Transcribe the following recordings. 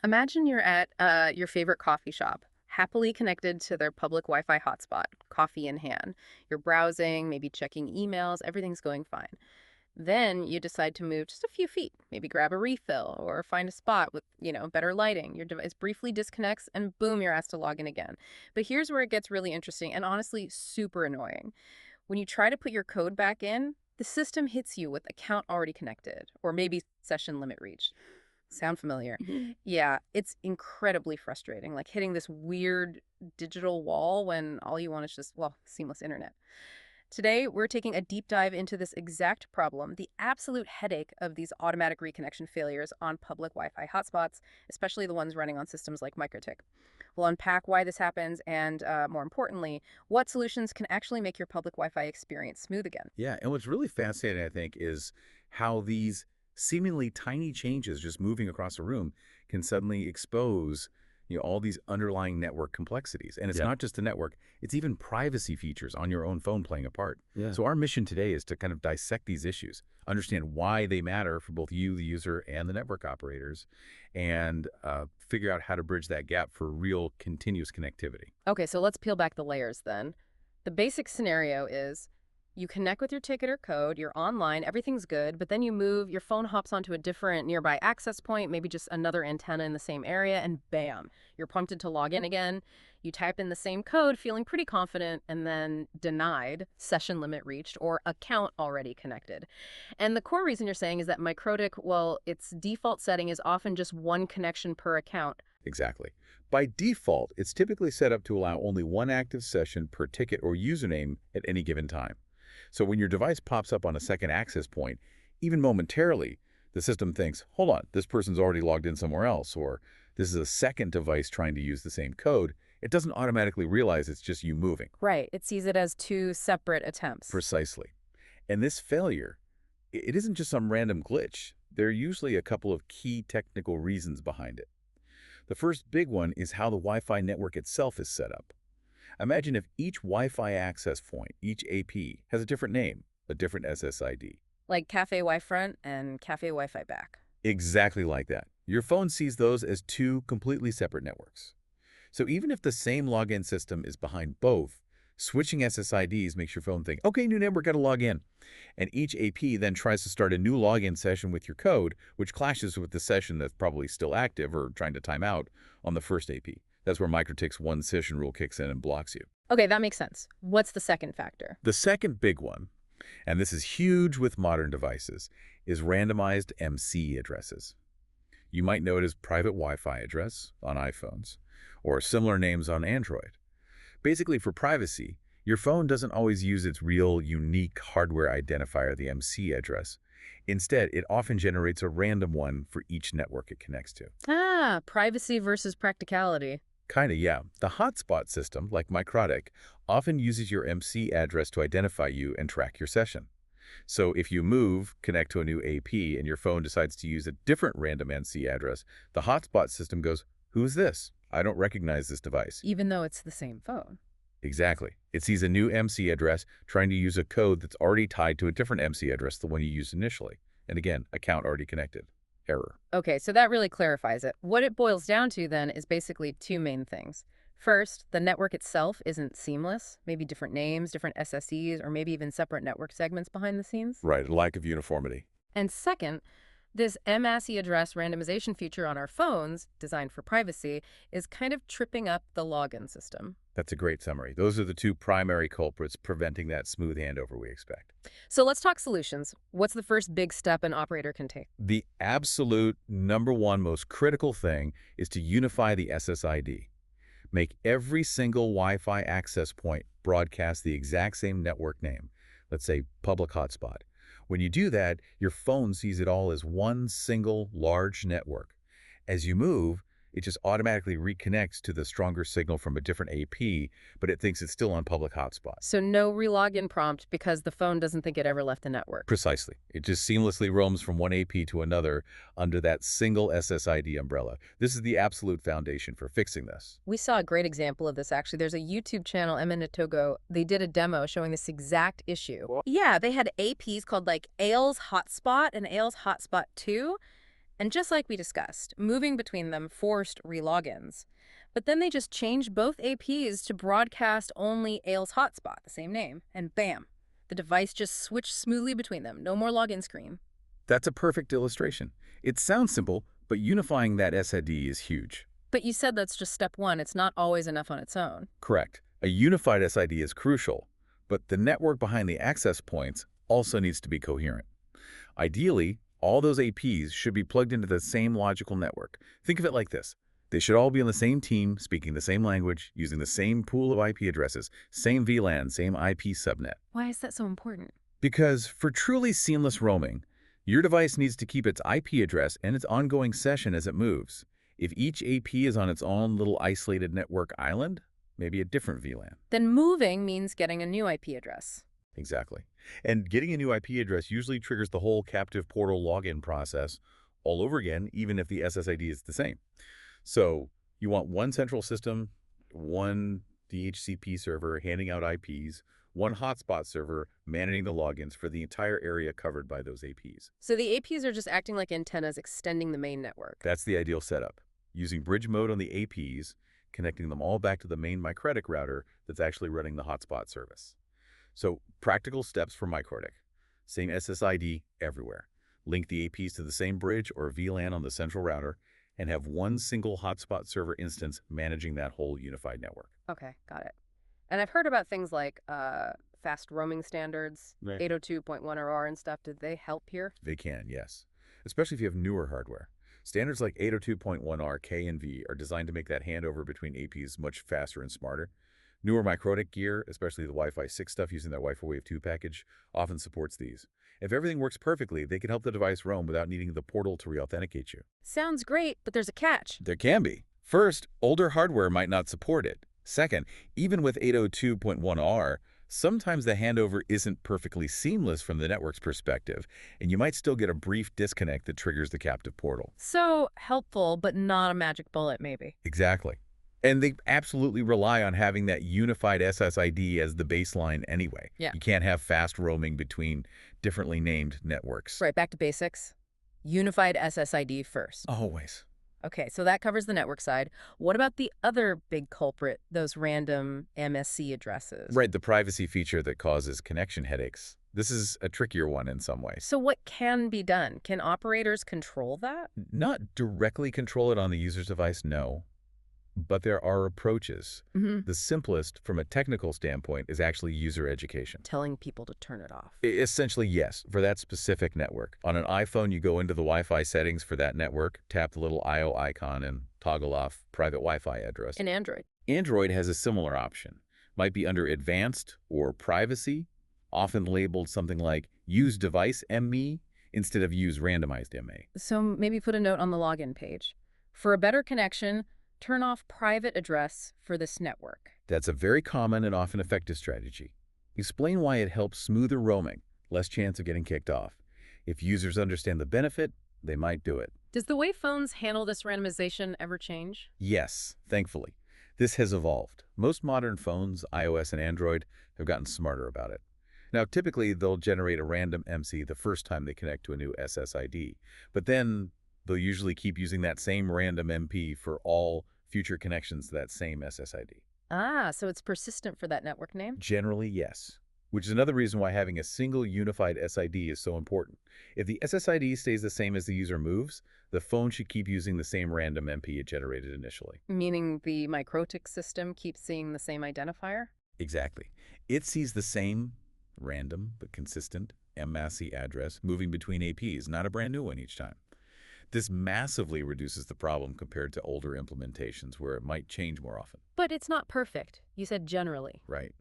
Imagine you're at your favorite coffee shop, happily connected to their public Wi Fi hotspot, coffee in hand. You're browsing, maybe checking emails, everything's going fine. Then you decide to move just a few feet, maybe grab a refill or find a spot with, better lighting. Your device briefly disconnects and boom, you're asked to log in again. But here's where it gets really interesting and honestly super annoying. When you try to put your code back in, the system hits you with account already connected or maybe session limit reached. Sound familiar? Mhm. Yeah, it's incredibly frustrating, like hitting this weird digital wall when all you want is just, well, seamless internet. Today, we're taking a deep dive into this exact problem, the absolute headache of these automatic reconnection failures on public Wi Fi hotspots, especially the ones running on systems like MikroTik. We'll unpack why this happens and, more importantly, what solutions can actually make your public Wi Fi experience smooth again. Yeah, and what's really fascinating, I think, is how these seemingly tiny changes just moving across a room can suddenly expose, all these underlying network complexities. And it's Yeah. not just the network, it's even privacy features on your own phone playing a part. Yeah. So our mission today is to kind of dissect these issues, understand why they matter for both you, the user, and the network operators, and figure out how to bridge that gap for real continuous connectivity. Okay, so let's peel back the layers then. The basic scenario is you connect with your ticket or code, you're online, everything's good, but then you move, your phone hops onto a different nearby access point, maybe just another antenna in the same area, and bam, you're prompted to log in again. You type in the same code, feeling pretty confident, and then denied, session limit reached, or account already connected. And the core reason you're saying is that Microtic, well, its default setting is often just one connection per account. Exactly. By default, it's typically set up to allow only one active session per ticket or username at any given time. So when your device pops up on a second access point, even momentarily, the system thinks, hold on, this person's already logged in somewhere else, or this is a second device trying to use the same code. It doesn't automatically realize it's just you moving. Right, it sees it as two separate attempts. Precisely. And this failure, it isn't just some random glitch. There are usually a couple of key technical reasons behind it. The first big one is how the Wi-Fi network itself is set up. Imagine if each Wi-Fi access point, each AP, has a different name, a different SSID. Like Cafe Wi Front and Cafe Wi Fi Back. Exactly like that. Your phone sees those as two completely separate networks. So even if the same login system is behind both, switching SSIDs makes your phone think, okay, new network, gotta log in. And each AP then tries to start a new login session with your code, which clashes with the session that's probably still active or trying to time out on the first AP. That's where MikroTik's one session rule kicks in and blocks you. Okay, that makes sense. What's the second factor? The second big one, and this is huge with modern devices, is randomized MC addresses. You might know it as private Wi-Fi address on iPhones, or similar names on Android. Basically, for privacy, your phone doesn't always use its real, unique hardware identifier, the MC address. Instead, it often generates a random one for each network it connects to. Ah, privacy versus practicality. Kinda, yeah. The hotspot system, like Microtic, often uses your MC address to identify you and track your session. So if you move, connect to a new AP, and your phone decides to use a different random MC address, the hotspot system goes, who's this? I don't recognize this device. Even though it's the same phone. Exactly. It sees a new MC address trying to use a code that's already tied to a different MC address, the one you used initially. And again, account already connected. Error. Okay, so that really clarifies it. What it boils down to then is basically two main things. First, the network itself isn't seamless, maybe different names, different SSEs, or maybe even separate network segments behind the scenes. Right, lack of uniformity. And second, this MASI address randomization feature on our phones, designed for privacy, is kind of tripping up the login system. That's a great summary. Those are the two primary culprits preventing that smooth handover we expect. So let's talk solutions. What's the first big step an operator can take? The absolute number one most critical thing is to unify the SSID. Make every single Wi-Fi access point broadcast the exact same network name, let's say public hotspot. When you do that, your phone sees it all as one single large network. As you move, it just automatically reconnects to the stronger signal from a different AP, but it thinks it's still on public hotspot. So no relogin prompt because the phone doesn't think it ever left the network. Precisely. It just seamlessly roams from one AP to another under that single SSID umbrella. This is the absolute foundation for fixing this. We saw a great example of this, actually. There's a YouTube channel, Eminatogo. They did a demo showing this exact issue. Yeah, they had APs called like Ailes Hotspot and Ailes Hotspot 2. And just like we discussed, moving between them forced relogins. But then they just changed both APs to broadcast only Ailes hotspot, the same name, and bam, the device just switched smoothly between them. No more login screen. That's a perfect illustration. It sounds simple, but unifying that SID is huge. But you said that's just step one. It's not always enough on its own. Correct. A unified SID is crucial, but the network behind the access points also needs to be coherent. Ideally, all those APs should be plugged into the same logical network. Think of it like this. They should all be on the same team, speaking the same language, using the same pool of IP addresses, same VLAN, same IP subnet. Why is that so important? Because for truly seamless roaming, your device needs to keep its IP address and its ongoing session as it moves. If each AP is on its own little isolated network island, maybe a different VLAN. Then moving means getting a new IP address. Exactly. And getting a new IP address usually triggers the whole captive portal login process all over again, even if the SSID is the same. So you want one central system, one DHCP server handing out IPs, one hotspot server managing the logins for the entire area covered by those APs. So the APs are just acting like antennas extending the main network. That's the ideal setup. Using bridge mode on the APs, connecting them all back to the main Microtik router that's actually running the hotspot service. So practical steps for Microtik. Same SSID everywhere. Link the APs to the same bridge or VLAN on the central router, and have one single hotspot server instance managing that whole unified network. Okay, got it. And I've heard about things like fast roaming standards, Right. 802.1R and stuff. Did they help here? They can, yes. Especially if you have newer hardware. Standards like 802.1R, K, and V are designed to make that handover between APs much faster and smarter. Newer Microtik gear, especially the Wi-Fi 6 stuff using their Wi-Fi Wave 2 package, often supports these. If everything works perfectly, they can help the device roam without needing the portal to re-authenticate you. Sounds great, but there's a catch. There can be. First, older hardware might not support it. Second, even with 802.1R, sometimes the handover isn't perfectly seamless from the network's perspective, and you might still get a brief disconnect that triggers the captive portal. So helpful, but not a magic bullet, maybe. Exactly. And they absolutely rely on having that unified SSID as the baseline anyway. Yeah. You can't have fast roaming between differently named networks. Right, back to basics. Unified SSID first. Always. Okay, so that covers the network side. What about the other big culprit, those random MSC addresses? Right, the privacy feature that causes connection headaches. This is a trickier one in some ways. So what can be done? Can operators control that? Not directly control it on the user's device, no. But there are approaches. Mm-hmm. The simplest, from a technical standpoint, is actually user education. Telling people to turn it off. Essentially, yes, for that specific network. On an iPhone, you go into the Wi-Fi settings for that network, tap the little IO icon, and toggle off private Wi-Fi address. In Android. Android has a similar option. Might be under Advanced or Privacy, often labeled something like Use Device ME instead of Use Randomized MA. So maybe put a note on the login page. For a better connection, turn off private address for this network. That's a very common and often effective strategy. Explain why it helps smoother roaming, less chance of getting kicked off. If users understand the benefit, they might do it. Does the way phones handle this randomization ever change? Yes, thankfully. This has evolved. Most modern phones, iOS and Android, have gotten smarter about it. Now, typically, they'll generate a random MC the first time they connect to a new SSID, but then they'll usually keep using that same random MP for all future connections to that same SSID. Ah, so it's persistent for that network name? Generally, yes. Which is another reason why having a single unified SID is so important. If the SSID stays the same as the user moves, the phone should keep using the same random MP it generated initially. Meaning the Microtik system keeps seeing the same identifier? Exactly. It sees the same random but consistent MASI address moving between APs, not a brand new one each time. This massively reduces the problem compared to older implementations where it might change more often. But it's not perfect. You said generally. Right.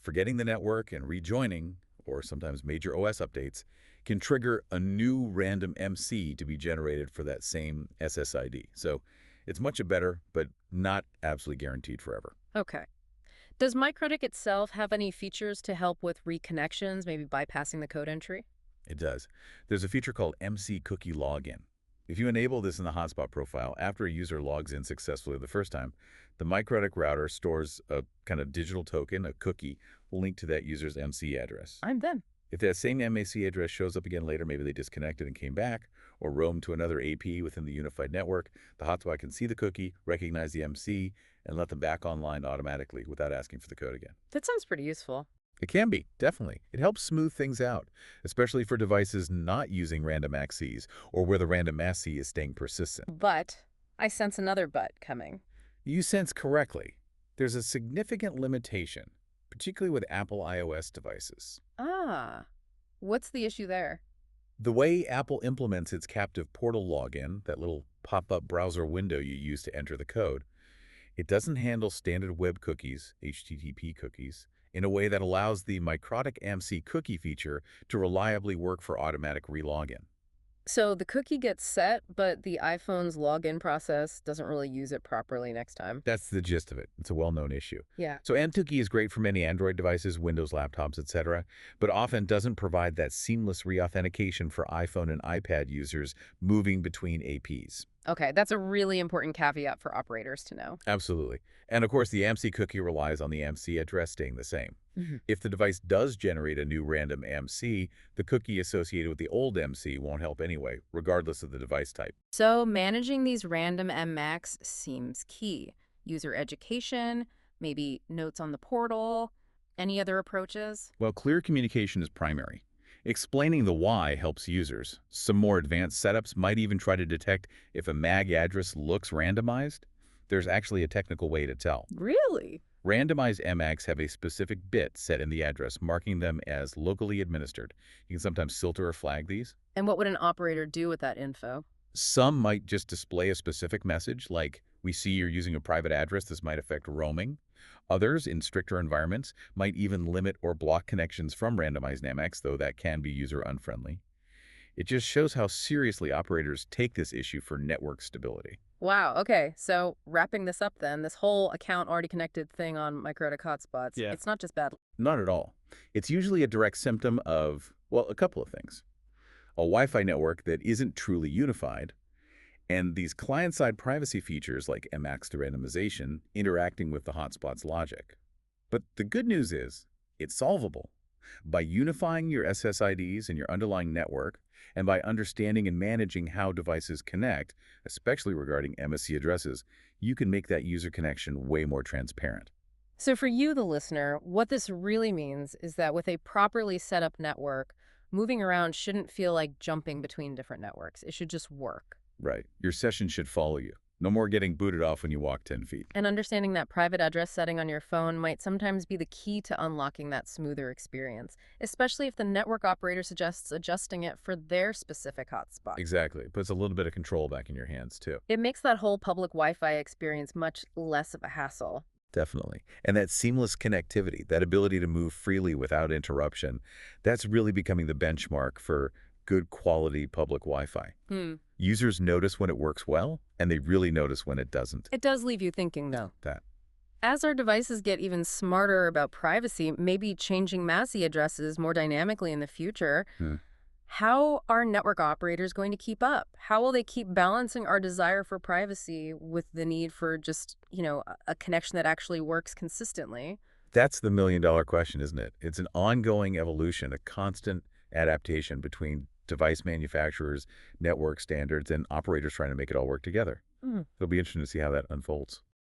Forgetting the network and rejoining, or sometimes major OS updates, can trigger a new random MC to be generated for that same SSID. So it's much better, but not absolutely guaranteed forever. Okay. Does Microtik itself have any features to help with reconnections, maybe bypassing the code entry? It does. There's a feature called MC Cookie Login. If you enable this in the hotspot profile after a user logs in successfully the first time, the Microtik router stores a kind of digital token, a cookie, linked to that user's MC address. I'm them. If that same MAC address shows up again later, maybe they disconnected and came back, or roamed to another AP within the unified network, the hotspot can see the cookie, recognize the MC, and let them back online automatically without asking for the code again. That sounds pretty useful. It can be, definitely. It helps smooth things out, especially for devices not using random access or where the random access is staying persistent. But I sense another but coming. You sense correctly. There's a significant limitation, particularly with Apple iOS devices. Ah, what's the issue there? The way Apple implements its captive portal login, that little pop-up browser window you use to enter the code, it doesn't handle standard web cookies, HTTP cookies, in a way that allows the Microtic MC cookie feature to reliably work for automatic relogin. So the cookie gets set, but the iPhone's login process doesn't really use it properly next time. That's the gist of it. It's a well-known issue. Yeah. So mTookie is great for many Android devices, Windows laptops, etc., but often doesn't provide that seamless reauthentication for iPhone and iPad users moving between APs. Okay, that's a really important caveat for operators to know. Absolutely. And of course, the AMC cookie relies on the AMC address staying the same. If the device does generate a new random AMC, the cookie associated with the old MC won't help anyway, regardless of the device type. So managing these random MMACs seems key. User education, maybe notes on the portal, any other approaches? Well, clear communication is primary. Explaining the why helps users. Some more advanced setups might even try to detect if a MAG address looks randomized. There's actually a technical way to tell. Really? Randomized MACs have a specific bit set in the address, marking them as locally administered. You can sometimes filter or flag these. And what would an operator do with that info? Some might just display a specific message, like, we see you're using a private address, this might affect roaming. Others, in stricter environments, might even limit or block connections from randomized MACs, though that can be user-unfriendly. It just shows how seriously operators take this issue for network stability. Wow, okay. So wrapping this up then, this whole account already connected thing on Microtic hotspots, Yeah. it's not just bad. Not at all. It's usually a direct symptom of, well, a couple of things. A Wi-Fi network that isn't truly unified, and these client-side privacy features like MAX de-randomization interacting with the hotspot's logic. But the good news is, it's solvable. By unifying your SSIDs and your underlying network, and by understanding and managing how devices connect, especially regarding MSC addresses, you can make that user connection way more transparent. So for you, the listener, what this really means is that with a properly set up network, moving around shouldn't feel like jumping between different networks. It should just work. Right. Your session should follow you. No more getting booted off when you walk 10 feet. And understanding that private address setting on your phone might sometimes be the key to unlocking that smoother experience, especially if the network operator suggests adjusting it for their specific hotspot. Exactly. It puts a little bit of control back in your hands, too. It makes that whole public Wi-Fi experience much less of a hassle. Definitely. And that seamless connectivity, that ability to move freely without interruption, that's really becoming the benchmark for good quality public Wi-Fi. Users notice when it works well, and they really notice when it doesn't. It does leave you thinking, though. That. As our devices get even smarter about privacy, maybe changing MASI addresses more dynamically in the future, how are network operators going to keep up? How will they keep balancing our desire for privacy with the need for just, a connection that actually works consistently? That's the million-dollar question, isn't it? It's an ongoing evolution, a constant adaptation between device manufacturers, network standards, and operators trying to make it all work together. It'll be interesting to see how that unfolds.